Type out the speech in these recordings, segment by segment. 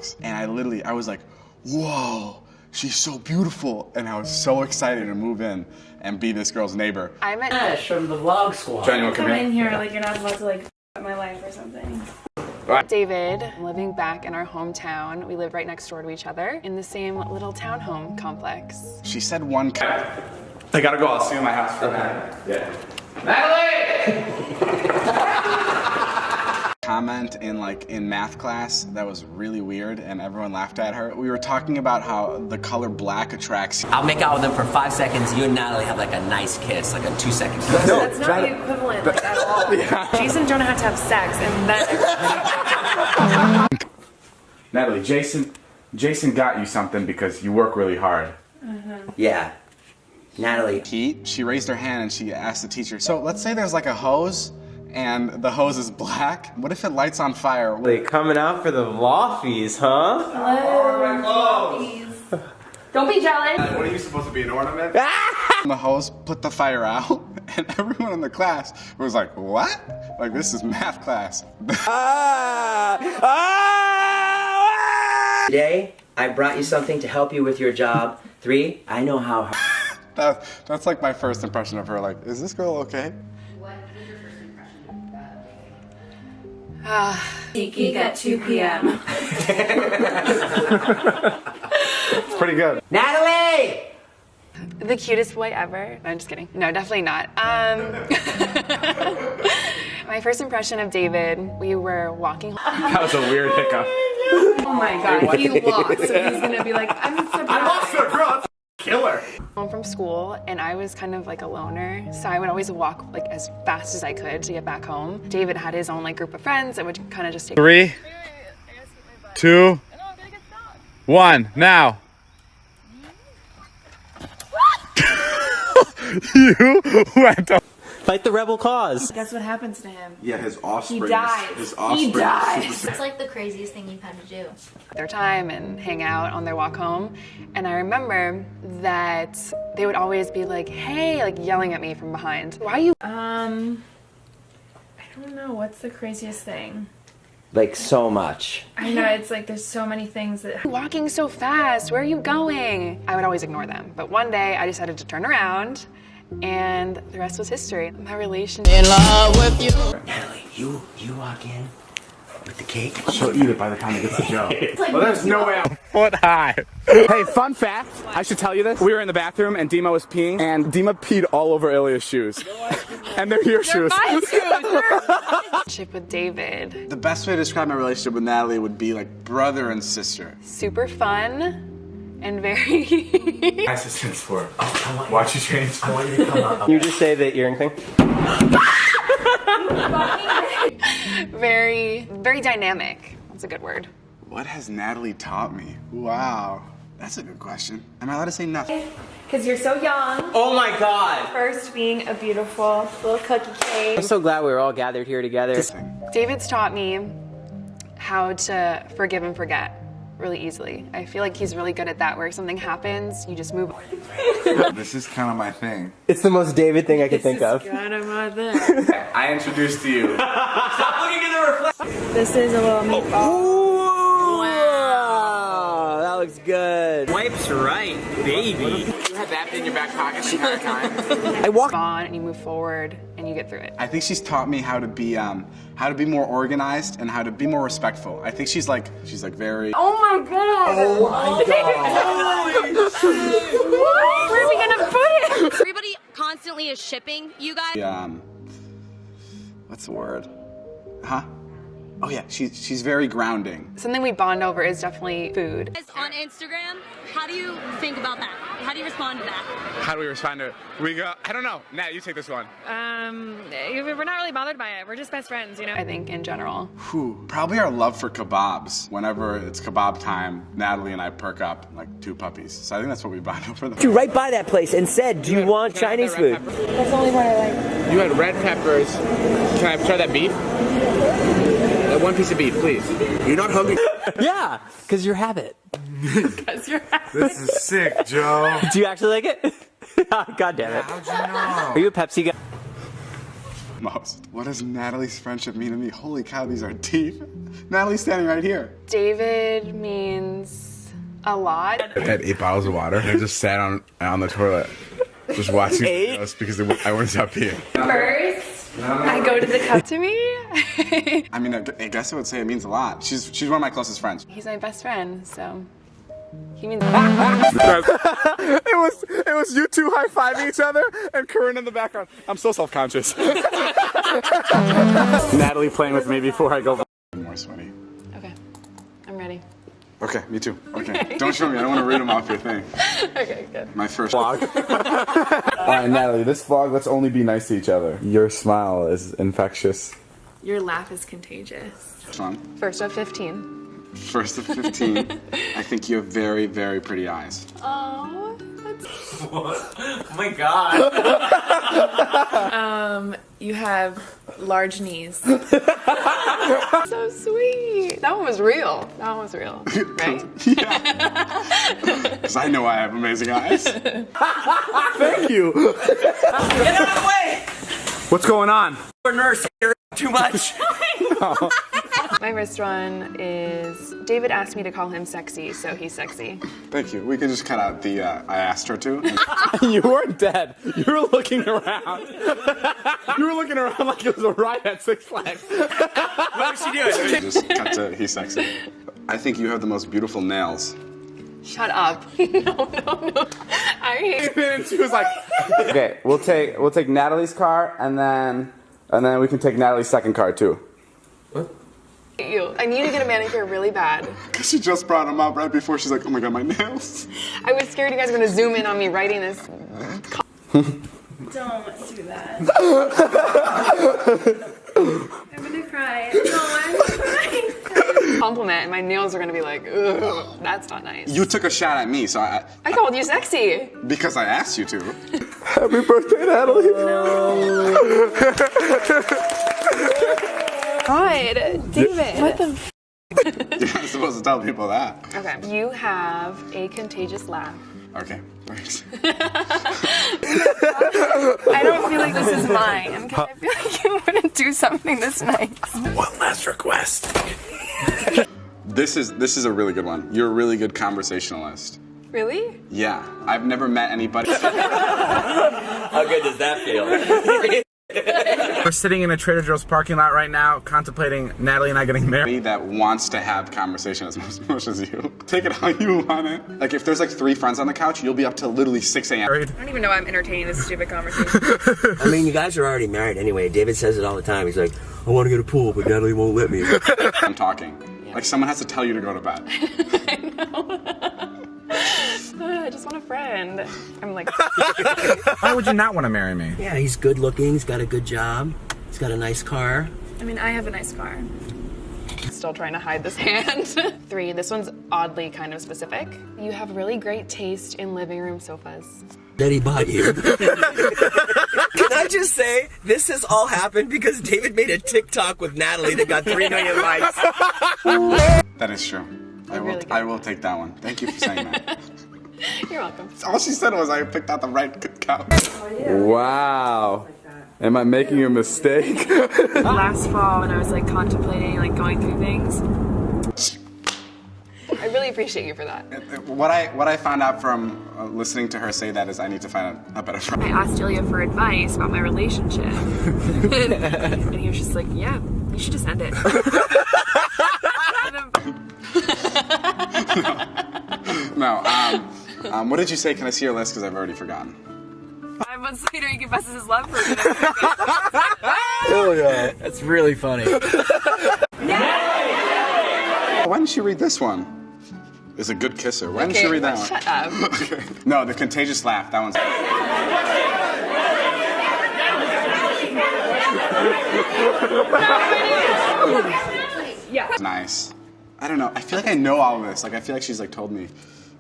house. And I was like, whoa, she's so beautiful. And I was so excited to move in and be this girl's neighbor. I met Ash from the vlog squad. John, you want to come in here like you're not supposed to like f my life or something. David, living back in our hometown. We live right next door to each other in the same little townhome complex. She said one. I gotta go. I'll see you in my house for a minute. Yeah. Natalie! Comment in math class that was really weird and everyone laughed at her. We were talking about how the color black attracts. I'll make out with them for 5 seconds. You and Natalie have like a nice kiss, like a 2-second kiss. No, that's not the equivalent like, at all. Yeah. Jason and Jonah had to have sex and then. Natalie, Jason got you something because you work really hard. Yeah. Natalie. She raised her hand and she asked the teacher, so let's say there's like a hose and the hose is black. What if it lights on fire? They coming out for the lofties, huh? Hello. Don't be jealous. What are you supposed to be, an ornament? The hose put the fire out and everyone in the class was like, what? Like, this is math class. Today, I brought you something to help you with your job. 3, I know how. That's like my first impression of her. Like, is this girl okay? What was your first impression of Geek at 2 p.m. It's pretty good. Natalie! The cutest boy ever. No, I'm just kidding. No, definitely not. My first impression of David, we were walking home. That was a weird hiccup. Oh my god, he lost, so he's gonna be like, I'm surprised. I lost to a girl. That's killer. Home from school, and I was kind of like a loner, so I would always walk like as fast as I could to get back home. David had his own like group of friends that would kind of just take 3, 2, 1, now. You went to Fight the rebel cause. Guess what happens to him? Yeah, his offspring. He dies. His offspring. He dies. It's like the craziest thing you've had to do. their time and hang out on their walk home. And I remember that they would always be like, hey, like yelling at me from behind. Why are you? I don't know. What's the craziest thing? Like so much. I know, it's like there's so many things that. Walking so fast, where are you going? I would always ignore them. But one day I decided to turn around and the rest was history. My relationship. In love with you. Natalie, you walk in with the cake. She'll eat it by the time it gets to Joe. Well, there's no way I'm foot high. Hey, fun fact. I should tell you this. We were in the bathroom and Dima was peeing and Dima peed all over Ilya's shoes. And they're your shoes. My relationship with David. The best way to describe my relationship with Natalie would be like brother and sister. Super fun and very. My assistant's for. Watch you change. I want you to come up. Can you just say the earring thing? very dynamic. That's a good word. What has Natalie taught me? Wow, that's a good question. Am I allowed to say nothing? Because you're so young. Oh my god! First, being a beautiful little cookie cake. I'm so glad we were all gathered here together. David's taught me how to forgive and forget really easily. I feel like he's really good at that, where if something happens, you just move on. This is kind of my thing. It's the most David thing I could think of. Kind of my thing. I introduced to you. Stop looking in the reflection. This is a little meatball. Ooh, wow, that looks good. Wipes right, baby. You had that in your back pocket the entire time. I walk On and you move forward and you get through it. I think she's taught me how to be more organized and how to be more respectful. I think she's like very. Oh my god! Oh my god. Where are we gonna put it? Everybody constantly is shipping you guys. What's the word? Huh? Oh yeah, she's very grounding. Something we bond over is definitely food. On Instagram, how do you think about that? How do you respond to that? How do we respond to it? We go, I don't know. Nat, you take this one. We're not really bothered by it. We're just best friends, you know? I think in general. Whew. Probably our love for kebabs. Whenever it's kebab time, Natalie and I perk up like two puppies. So I think that's what we bond over. you right by that place and said, do you want Chinese food? That's the only one I like. You had red peppers. Can I try that beef? That one piece of beef, please. You're not hungry? Yeah, because your habit. This is sick, Joe. Do you actually like it? God damn it. How'd you know? Are you a Pepsi guy? Most. What does Natalie's friendship mean to me? Holy cow, these are deep. Natalie's standing right here. David means a lot. I had 8 bottles of water. I just sat on the toilet, just watching videos because I wouldn't stop peeing. First, I go to the cup to me. I mean, I guess I would say it means a lot. She's one of my closest friends. He's my best friend, so he means. It was you two high-fiving each other and Corinne in the background. I'm so self-conscious. Natalie playing with me before I go. More sweaty. Okay, I'm ready. Okay, me too. Okay, don't show me. I don't want to read them off your thing. Okay, good. My first Vlog. All right, Natalie, this vlog, let's only be nice to each other. Your smile is infectious. Your laugh is contagious. one. First of 15. First of 15. I think you have very, very pretty eyes. Oh, that's Oh my god. You have large knees. so sweet. That one was real. That one was real, right? Yeah. Because I know I have amazing eyes. Thank you. Get out of the way! What's going on? Poor nurse, you're too much. My wrist one is David asked me to call him sexy, so he's sexy. Thank you. We can just cut out the I asked her to. You weren't dead. You were looking around. You were looking around like it was a ride at Six Flags. What was she doing? Just cut to he's sexy. I think you have the most beautiful nails. Shut up. No. I hate And she was like, okay, we'll take Natalie's car and then we can take Natalie's second car too. you. I need to get a manicure really bad. Because she just brought him up right before. She's like, oh my god, my nails. I was scared you guys were going to zoom in on me writing this. Don't do that. I'm gonna cry. No, I'm crying. Compliment, and my nails are going to be like, ugh, that's not nice. You took a shot at me, so I called you sexy. because I asked you to. Happy birthday, Natalie. God, David. What the You're not supposed to tell people that. Okay. You have a contagious laugh. Okay, thanks. I don't feel like this is mine, because I feel like you wouldn't do something this nice. One last request. This is a really good one. You're a really good conversationalist. Really? Yeah, I've never met anybody. How good does that feel? We're sitting in a Trader Joe's parking lot right now, contemplating Natalie and I getting married. That wants to have conversation as much as you. Take it how you want it. Like if there's like 3 friends on the couch, you'll be up till literally 6 a.m. I don't even know why I'm entertaining this stupid conversation. I mean, you guys are already married anyway. David says it all the time. He's like, I want to go to pool, but Natalie won't let me. I'm talking. Like someone has to tell you to go to bed. I know. I just want a friend. I'm like, Why would you not want to marry me? Yeah, he's good looking. He's got a good job. He's got a nice car. I mean, I have a nice car. still trying to hide this hand. 3, this one's oddly kind of specific. You have really great taste in living room sofas. That he bought you. Can I just say, this has all happened because David made a TikTok with Natalie that got 3 million likes. That is true. Really I will take that one. Thank you for saying that. You're welcome. All she said was I picked out the right couch. Wow. Am I making a mistake? Last fall when I was like contemplating like going through things. I really appreciate you for that. What I found out from listening to her say that is I need to find a better friend. I asked Ilya for advice about my relationship. and he was just like, yeah, you should just end it. No. What did you say? Can I see your list? Because I've already forgotten. 5 months later, he confesses his love for me. Oh yeah, that's really funny. Why didn't she read this one? Is a good kisser. Why didn't she read that one? Shut up. Okay. No, the contagious laugh. That one's. Yeah. Nice. I don't know. I feel like I know all of this. Like I feel like she's like told me.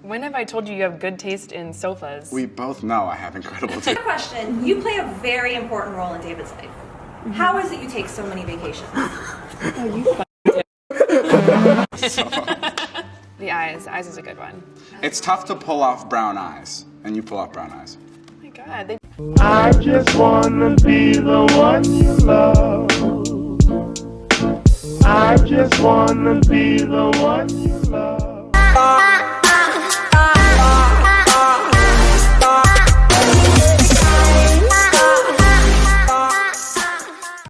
When have I told you you have good taste in sofas? We both know I have incredible taste. Question. You play a very important role in David's life. How is it you take so many vacations? The eyes. Eyes is a good one. It's tough to pull off brown eyes, and you pull off brown eyes. Oh my god. Yeah, I just wanna be the one you love. I just wanna be the one you love.